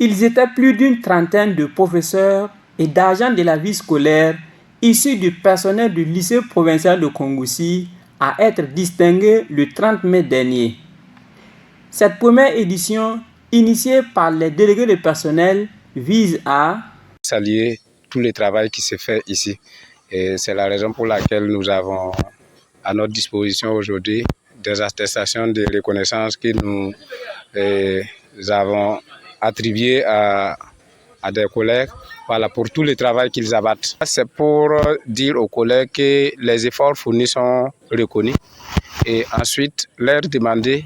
Ils étaient plus d'une trentaine de professeurs et d'agents de la vie scolaire issus du personnel du lycée provincial de Kongoussi à être distingués le 30 mai dernier. Cette première édition, initiée par les délégués de personnel, vise à saluer tout le travail qui se fait ici. Et c'est la raison pour laquelle nous avons à notre disposition aujourd'hui des attestations de reconnaissance que nous avons attribuées à des collègues, voilà, pour tout le travail qu'ils abattent. C'est pour dire aux collègues que les efforts fournis sont reconnus et ensuite leur demander,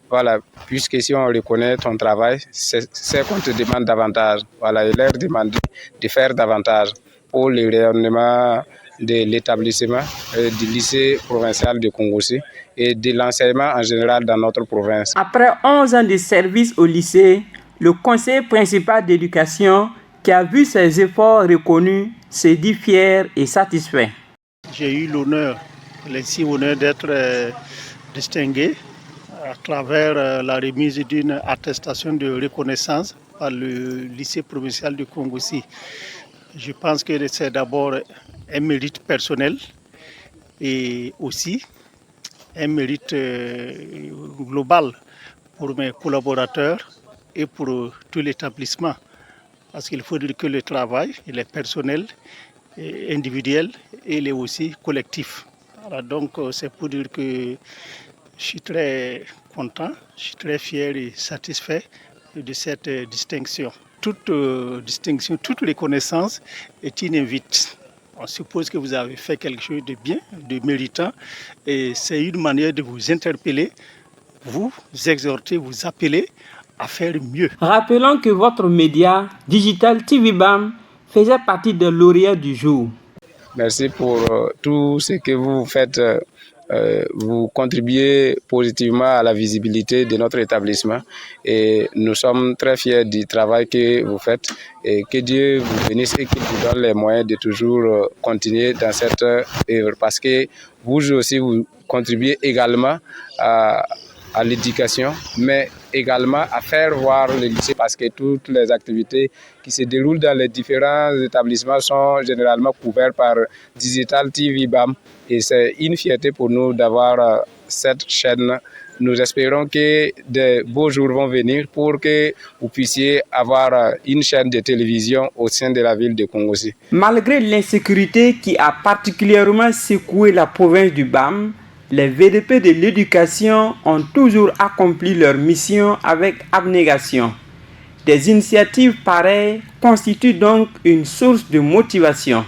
voilà, puisque si on reconnaît ton travail, c'est qu'on te demande davantage, voilà, et leur demander de faire davantage pour le rayonnement de l'établissement du lycée provincial de Kongoussi et de l'enseignement en général dans notre province. Après 11 ans de service au lycée, le conseiller principal d'éducation, qui a vu ses efforts reconnus, se dit fier et satisfait. J'ai eu l'honneur, l'insigne honneur d'être distingué à travers la remise d'une attestation de reconnaissance par le lycée provincial de Kongoussi. Je pense que c'est d'abord un mérite personnel et aussi un mérite global pour mes collaborateurs et pour tout l'établissement. Parce qu'il faut dire que le travail, il est personnel, individuel et il est aussi collectif. Alors donc c'est pour dire que je suis très content, je suis très fier et satisfait de cette distinction. Toute distinction, toute reconnaissance est une invite. On suppose que vous avez fait quelque chose de bien, de méritant, et c'est une manière de vous interpeller, vous exhorter, vous appeler à faire mieux. Rappelons que votre média, Digital TV BAM, faisait partie des lauréats du jour. Merci pour tout ce que vous faites. Vous contribuez positivement à la visibilité de notre établissement et nous sommes très fiers du travail que vous faites et que Dieu vous bénisse et qu'il vous donne les moyens de toujours continuer dans cette œuvre parce que vous aussi vous contribuez également à l'éducation mais également à faire voir le lycée parce que toutes les activités qui se déroulent dans les différents établissements sont généralement couvertes par Digital TV BAM. Et c'est une fierté pour nous d'avoir cette chaîne. Nous espérons que de beaux jours vont venir pour que vous puissiez avoir une chaîne de télévision au sein de la ville de Kongoussi. Malgré l'insécurité qui a particulièrement secoué la province du BAM, les VDP de l'éducation ont toujours accompli leur mission avec abnégation. Des initiatives pareilles constituent donc une source de motivation.